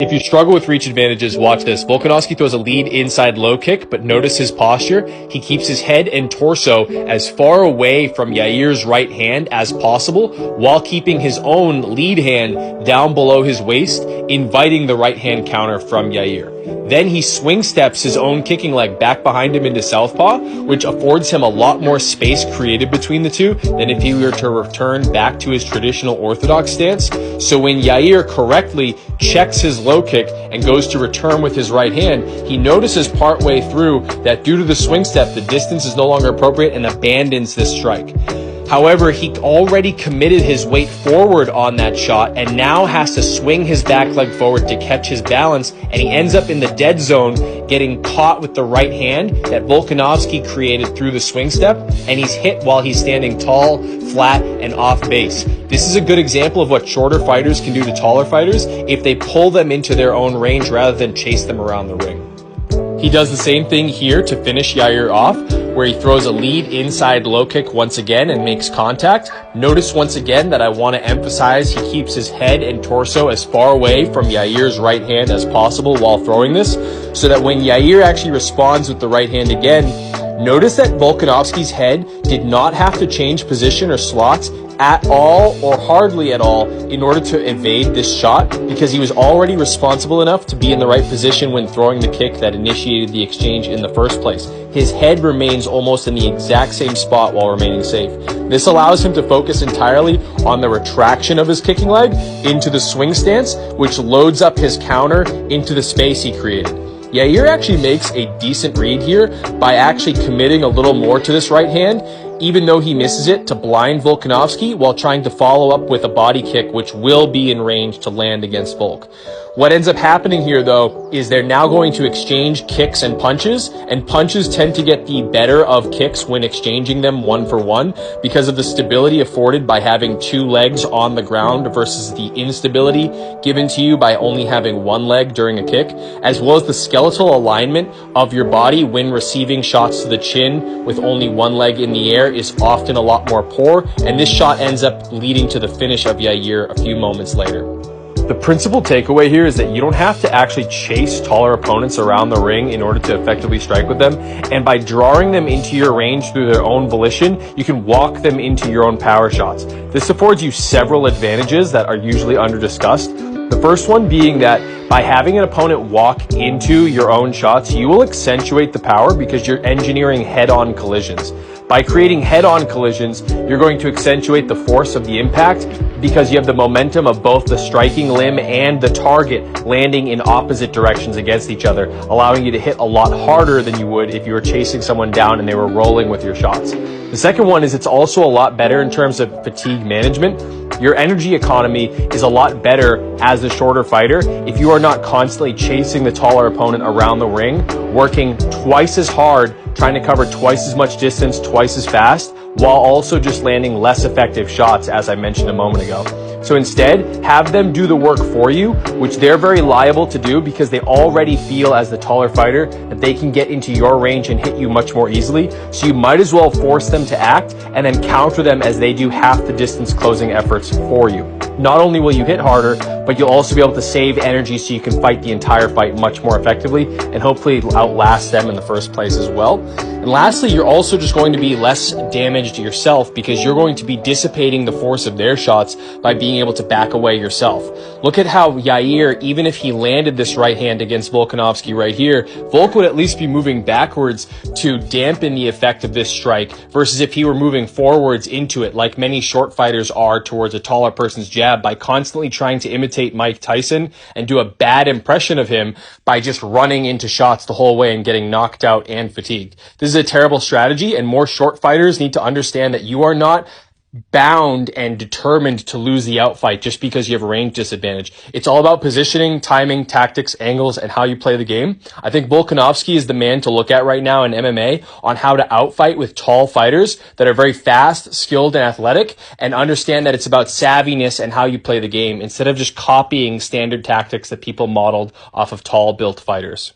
If you struggle with reach advantages, watch this. Volkanovski throws a lead inside low kick, but notice his posture. He keeps his head and torso as far away from Yair's right hand as possible while keeping his own lead hand down below his waist, inviting the right hand counter from Yair. Then he swing steps his own kicking leg back behind him into southpaw, which affords him a lot more space created between the two than if he were to return back to his traditional orthodox stance. So when Yair correctly checks his low kick and goes to return with his right hand, he notices partway through that due to the swing step, the distance is no longer appropriate and abandons this strike. However, he already committed his weight forward on that shot and now has to swing his back leg forward to catch his balance, and he ends up in the dead zone getting caught with the right hand that Volkanovski created through the swing step, and he's hit while he's standing tall, flat, and off base. This is a good example of what shorter fighters can do to taller fighters if they pull them into their own range rather than chase them around the ring. He does the same thing here to finish Yair off, where he throws a lead inside low kick once again and makes contact. Notice once again that I want to emphasize he keeps his head and torso as far away from Yair's right hand as possible while throwing this, so that when Yair actually responds with the right hand again, notice that Volkanovski's head did not have to change position or slots at all or hardly at all in order to evade this shot, because he was already responsible enough to be in the right position when throwing the kick that initiated the exchange in the first place. His head remains almost in the exact same spot while remaining safe. This allows him to focus entirely on the retraction of his kicking leg into the swing stance, which loads up his counter into the space he created. Yair actually makes a decent read here by actually committing a little more to this right hand, even though he misses it, to blind Volkanovski while trying to follow up with a body kick, which will be in range to land against Volk. What ends up happening here, though, is they're now going to exchange kicks and punches tend to get the better of kicks when exchanging them one for one because of the stability afforded by having two legs on the ground versus the instability given to you by only having one leg during a kick, as well as the skeletal alignment of your body when receiving shots to the chin with only one leg in the air is often a lot more poor, and this shot ends up leading to the finish of Yair a few moments later. The principal takeaway here is that you don't have to actually chase taller opponents around the ring in order to effectively strike with them, and by drawing them into your range through their own volition, you can walk them into your own power shots. This affords you several advantages that are usually under-discussed. The first one being that by having an opponent walk into your own shots, you will accentuate the power because you're engineering head-on collisions. By creating head-on collisions, you're going to accentuate the force of the impact because you have the momentum of both the striking limb and the target landing in opposite directions against each other, allowing you to hit a lot harder than you would if you were chasing someone down and they were rolling with your shots. The second one is it's also a lot better in terms of fatigue management. Your energy economy is a lot better as a shorter fighter if you are not constantly chasing the taller opponent around the ring, working twice as hard, trying to cover twice as much distance, twice as fast, while also just landing less effective shots, as I mentioned a moment ago. So instead, have them do the work for you, which they're very liable to do because they already feel as the taller fighter that they can get into your range and hit you much more easily. So you might as well force them to act and then counter them as they do half the distance closing efforts for you. Not only will you hit harder, but you'll also be able to save energy so you can fight the entire fight much more effectively and hopefully outlast them in the first place as well. And lastly, you're also just going to be less damaged yourself because you're going to be dissipating the force of their shots by being able to back away yourself. Look at how Yair, even if he landed this right hand against Volkanovski right here, Volk would at least be moving backwards to dampen the effect of this strike versus if he were moving forwards into it like many short fighters are towards a taller person's jab by constantly trying to imitate Mike Tyson and do a bad impression of him by just running into shots the whole way and getting knocked out and fatigued. This is a terrible strategy, and more short fighters need to understand that you are not bound and determined to lose the outfight just because you have a range disadvantage. It's all about positioning, timing, tactics, angles, and how you play the game. I think Volkanovski is the man to look at right now in MMA on how to outfight with tall fighters that are very fast, skilled, and athletic, and understand that it's about savviness and how you play the game instead of just copying standard tactics that people modeled off of tall-built fighters.